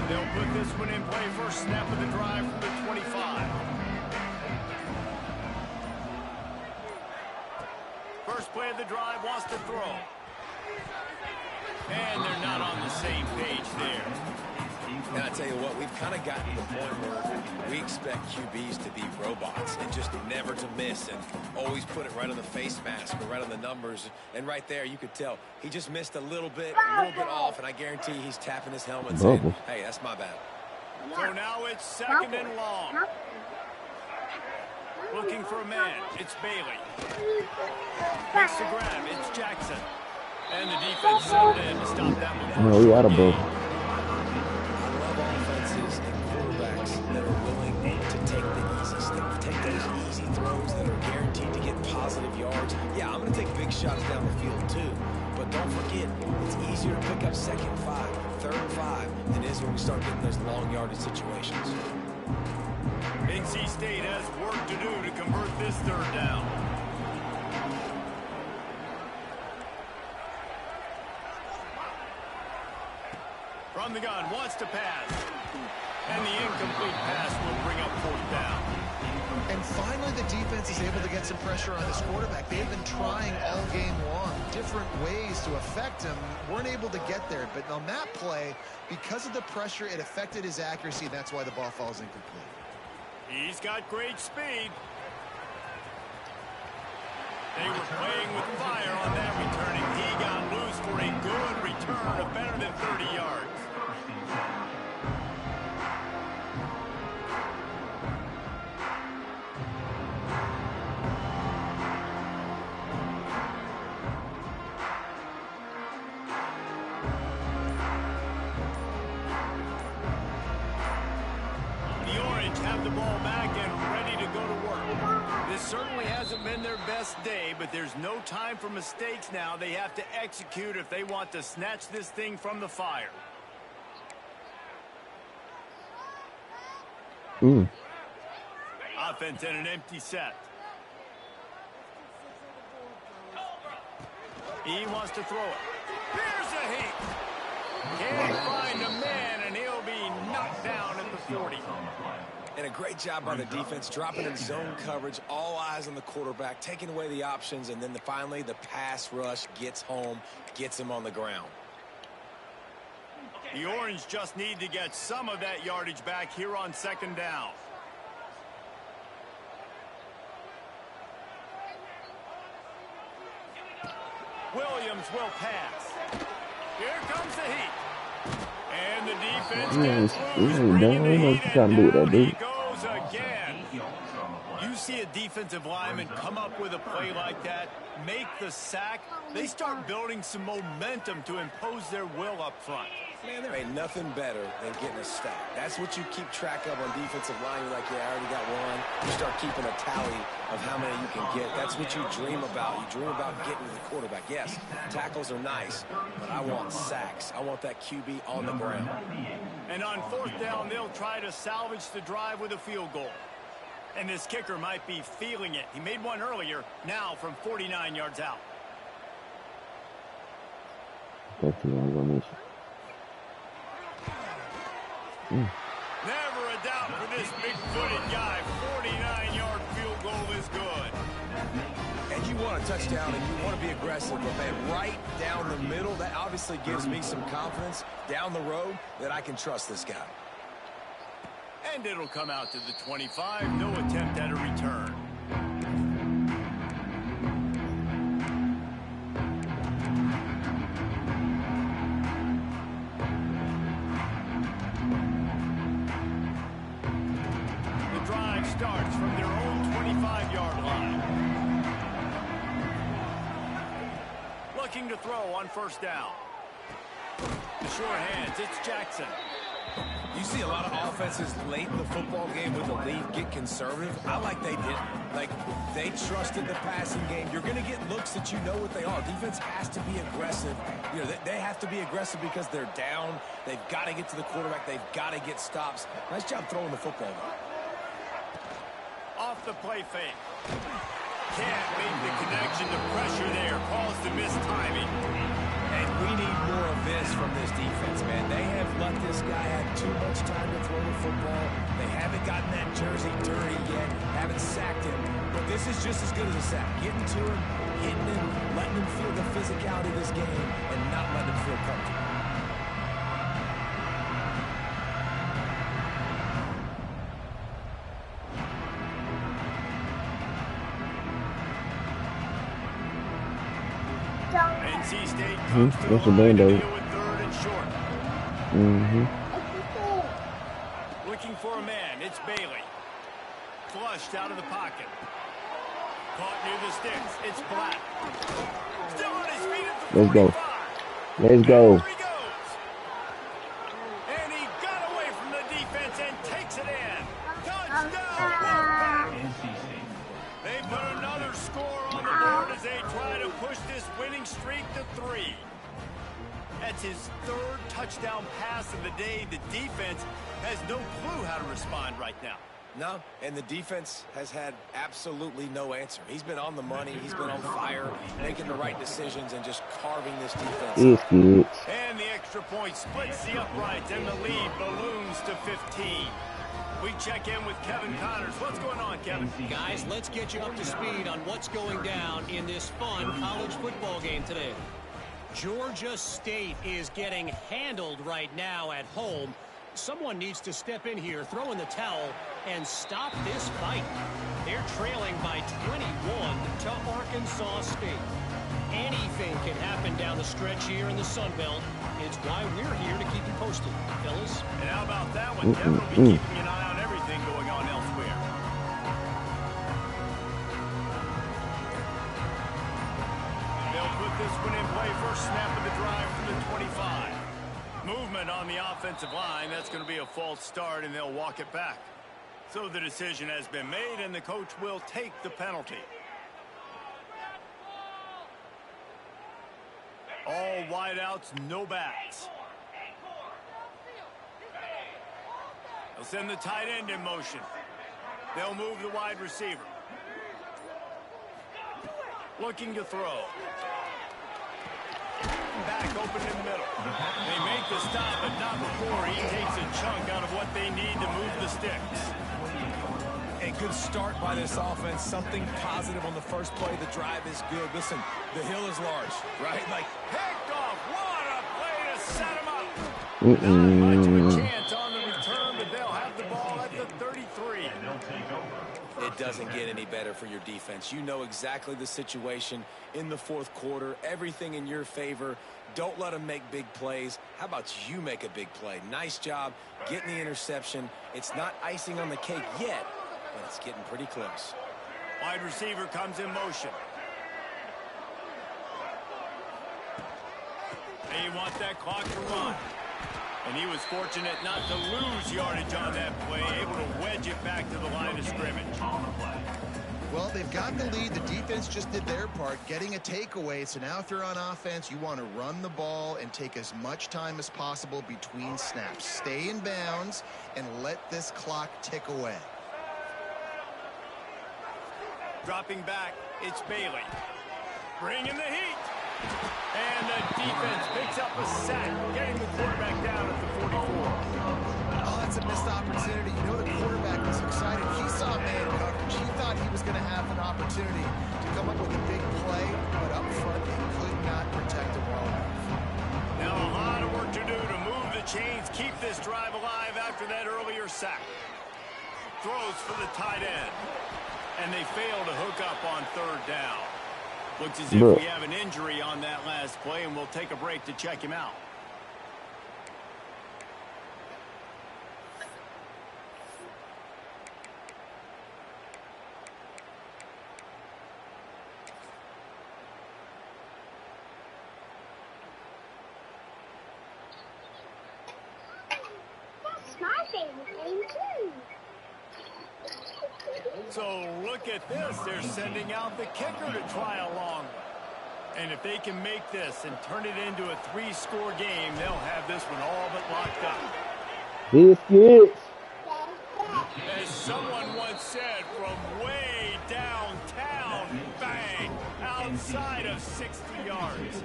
They'll put this one in play. First snap of the drive from the 25. First play of the drive, wants to throw. And they're not on the same page there. And I tell you what, we've kind of gotten to the point where we expect QBs to be robots and just never to miss and always put it right on the face mask or right on the numbers. And right there, you could tell he just missed a little bit off, and I guarantee he's tapping his helmet saying, hey, that's my bad. So now it's second and long. Looking for a man. It's Bailey. Makes the grab. It's Jackson. And the defense settled in to stop that one. No, we out of both. I love offenses and quarterbacks that are willing to take the easy stuff, take those easy throws that are guaranteed to get positive yards. Yeah, I'm going to take big shots down the field too, but don't forget, it's easier to pick up second 5, third 5 than it is when we start getting those long yardage situations. NC State has work to do to convert this third down. From the gun, wants to pass. And the incomplete pass will bring up fourth down. And finally, the defense is able to get some pressure on this quarterback. They've been trying all game long, different ways to affect him. Weren't able to get there. But on that play, because of the pressure, it affected his accuracy. That's why the ball falls incomplete. He's got great speed. They were playing with fire on that return, and he got loose for a good return of better than 30 yards. The Orange have the ball back and ready to go to work. This certainly hasn't been their best day, but there's no time for mistakes now. They have to execute if they want to snatch this thing from the fire. Offense and an empty set. He wants to throw it. Here's a heat. Can't find a man, and he'll be knocked down at the 40. And a great job by the defense, dropping in zone coverage, all eyes on the quarterback, taking away the options, and then finally the pass rush gets home, gets him on the ground. The Orange just need to get some of that yardage back here on 2nd down. Williams will pass. Here comes the heat. And the defense gets loose, bringing the heat, and down he goes again. You see a defensive lineman come up with a play like that, make the sack, they start building some momentum to impose their will up front. Man, there ain't nothing better than getting a stack. That's what you keep track of on defensive line. You're like, yeah, I already got one. You start keeping a tally of how many you can get. That's what you dream about. You dream about getting to the quarterback. Yes, tackles are nice, but I want sacks. I want that QB on the ground. And on 4th down, they'll try to salvage the drive with a field goal. And this kicker might be feeling it. He made one earlier, now from 49 yards out. Never a doubt for this big-footed guy. 49-yard field goal is good. And you want a touchdown and you want to be aggressive, but man, right down the middle, that obviously gives me some confidence down the road that I can trust this guy. And it'll come out to the 25. No attempt at a return. The drive starts from their own 25-yard line. Looking to throw on 1st down. The short hands, it's Jackson. You see a lot of offenses late in the football game with the lead get conservative. I like they didn't. Like, they trusted the passing game. You're going to get looks that you know what they are. Defense has to be aggressive. You know, they have to be aggressive because they're down. They've got to get to the quarterback. They've got to get stops. Nice job throwing the football, though. Off the play fake. Can't make the connection. The pressure there caused the missed timing. And we need more of this from this defense, man. They have let this guy have too much time to throw the football. They haven't gotten that jersey dirty yet, haven't sacked him. But this is just as good as a sack. Getting to him, hitting him, letting him feel the physicality of this game, and not letting him feel comfortable. NC State comes to the line to deal with 3rd and short. Looking for a man, it's Bailey. Flushed out of the pocket. Caught near the sticks, it's Black. Still on his feet at the 45. Let's go. There he goes. And he got away from the defense and takes it in. Touchdown, They put another score on the board as they try to push this winning streak to 3. That's his 3rd touchdown pass of the day. The defense has no clue how to respond right now. No, and the defense has had absolutely no answer. He's been on the money. He's been on fire, making the right decisions and just carving this defense. And the extra point splits the uprights, and the lead balloons to 15. We check in with Kevin Connors. What's going on, Kevin? Guys, let's get you up to speed on what's going down in this fun college football game today. Georgia State is getting handled right now at home. Someone needs to step in here, throw in the towel, and stop this fight. They're trailing by 21 to Arkansas State. Anything can happen down the stretch here in the Sun Belt. It's why we're here to keep you posted, fellas. And how about that one? Kevin will be keeping an eye on everything going on elsewhere. They'll put this one in play. First snap of the drive from the 25. Movement on the offensive line. That's going to be a false start, and they'll walk it back. So the decision has been made, and the coach will take the penalty. All wideouts, no backs. They'll send the tight end in motion. They'll move the wide receiver. Looking to throw. getting back open in the middle. They make the stop, but not before he takes a chunk out of what they need to move the sticks. A good start by this offense. Something positive on the first play. The drive is good. Listen, the hill is large, right? Like, Picked off. What a play to set him up. Not much of a chance on the return, but they'll have the ball at the 33. it doesn't get any better for your defense. You know exactly the situation in the fourth quarter. Everything in your favor. Don't let them make big plays. How about you make a big play? Nice job getting the interception. It's not icing on the cake yet, but it's getting pretty close. Wide receiver comes in motion. They want that clock to run. And he was fortunate not to lose yardage on that play, able to wedge it back to the line of scrimmage. Well, they've got the lead. The defense just did their part, getting a takeaway. So now if you're on offense, you want to run the ball and take as much time as possible between snaps. Stay in bounds and let this clock tick away. Dropping back, it's Bailey. Bringing the heat. And the defense picks up a sack, getting the quarterback down at the 44. Oh, that's a missed opportunity. You know the quarterback was excited. He saw man coverage. He thought he was going to have an opportunity to come up with a big play, but up front they could not protect him well enough. Now a lot of work to do to move the chains, keep this drive alive after that earlier sack. Throws for the tight end. And they fail to hook up on third down. Looks as if we have an injury on that last play, and we'll take a break to check him out. That's my favorite game, too. So look at this. They're sending out the kicker to try a long one. And if they can make this and turn it into a 3-score game, they'll have this one all but locked up. Biscuits. As someone once said, from way downtown, bang, outside of 60 yards.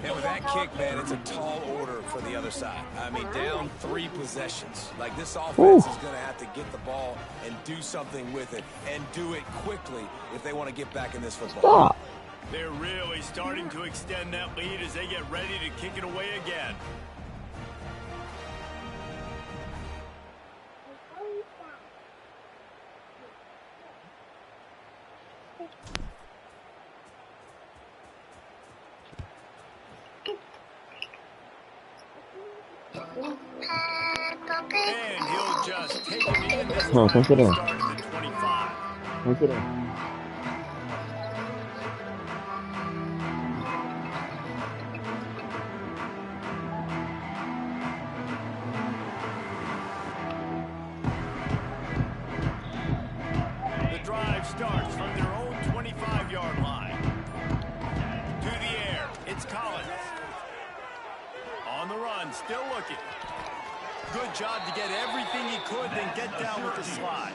And with that kick, man, it's a tall order for the other side. I mean, down 3 possessions. Like, this offense is going to have to get the ball and do something with it, and do it quickly if they want to get back in this football. Stop. They're really starting to extend that lead as they get ready to kick it away again. And he'll just take it in this Come on, come sit down. start at the 25. Come sit down. The drive starts from their own 25-yard line. To the air, it's Collins. On the run, still looking. Good job to get everything he could, then get down with the slide.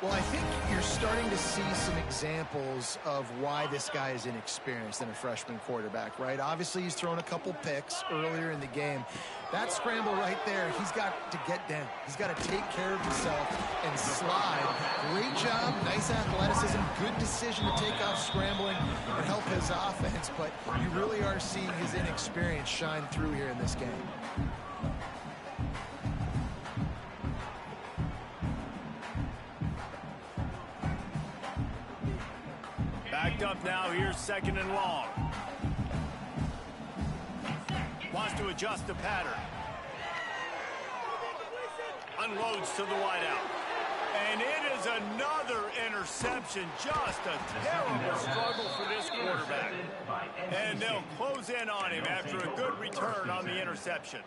Well, I think you're starting to see some examples of why this guy is inexperienced in a freshman quarterback, right? Obviously, he's thrown a couple picks earlier in the game. That scramble right there, he's got to get down. He's got to take care of himself and slide. Great job, nice athleticism, good decision to take off scrambling and help his offense, but you really are seeing his inexperience shine through here in this game. Backed up now, here's 2nd and long. Wants to adjust the pattern. Unloads to the wideout. And it is another interception. Just a terrible struggle for this quarterback. And they'll close in on him after a good return on the interception.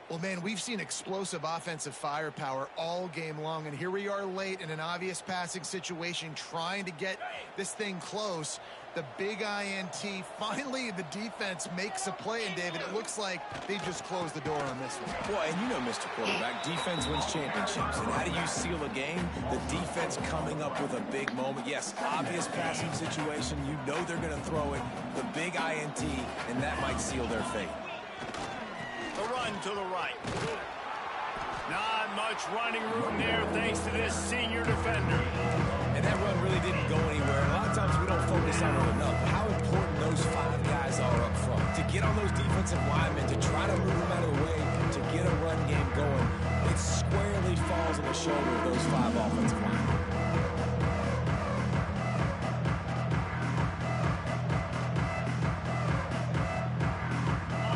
Well, man, we've seen explosive offensive firepower all game long, and here we are late in an obvious passing situation trying to get this thing close. the big INT. Finally, the defense makes a play, and David, it looks like they just closed the door on this one. Well, and you know, Mr. Quarterback, defense wins championships. And how do you seal a game? The defense coming up with a big moment. Yes, obvious passing situation. You know they're going to throw it. The big INT, and that might seal their fate. The run to the right. Not much running room there thanks to this senior defender. And that run really didn't go anywhere. A lot of times we don't focus on it enough. How important those 5 guys are up front. To get on those defensive linemen, to try to move them out of the way, to get a run game going, it squarely falls on the shoulder of those 5 offensive linemen.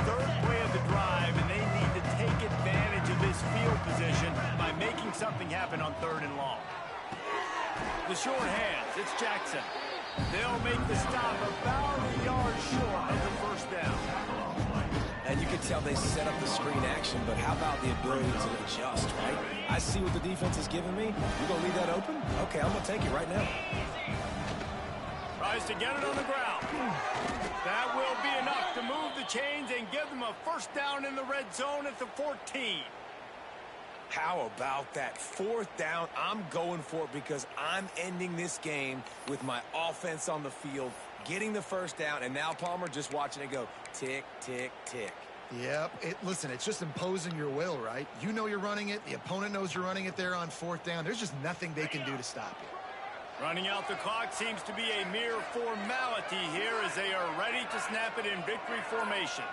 Third play of the drive, and they need to take advantage of this field position by making something happen on 3rd and long. The short hands, it's Jackson. They'll make the stop about a yard short of the first down. And you can tell they set up the screen action, but how about the ability to adjust, right? I see what the defense is giving me. You're going to leave that open? Okay, I'm going to take it right now. Tries to get it on the ground. That will be enough to move the chains and give them a first down in the red zone at the 14. How about that 4th down? I'm going for it because I'm ending this game with my offense on the field, getting the first down, and now Palmer just watching it go tick, tick, tick. Yep. Listen, it's just imposing your will, right? You know you're running it. The opponent knows you're running it there on 4th down. There's just nothing they can do to stop you. Running out the clock seems to be a mere formality here as they are ready to snap it in victory formation.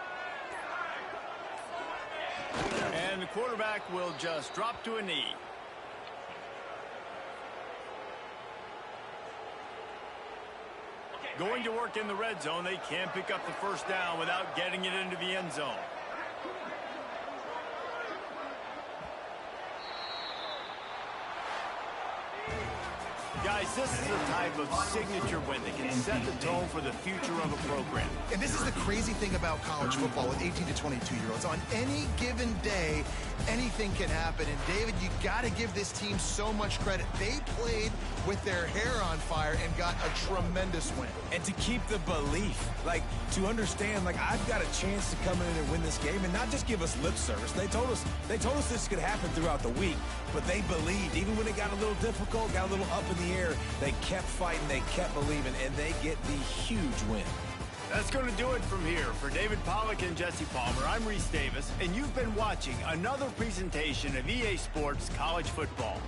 And the quarterback will just drop to a knee. Going to work in the red zone, they can't pick up the first down without getting it into the end zone. Guys, this is the type of signature win that can set the tone for the future of a program. And this is the crazy thing about college football with 18 to 22-year-olds. On any given day, anything can happen. And, David, you got to give this team so much credit. They played with their hair on fire and got a tremendous win. And to keep the belief, like, to understand, like, I've got a chance to come in and win this game and not just give us lip service. They told us this could happen throughout the week, but they believed. Even when it got a little difficult, got a little up in the air, they kept fighting, they kept believing, and they get the huge win. That's going to do it from here. For David Pollack and Jesse Palmer, I'm Reese Davis, and you've been watching another presentation of EA Sports College Football.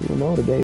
2-0 today.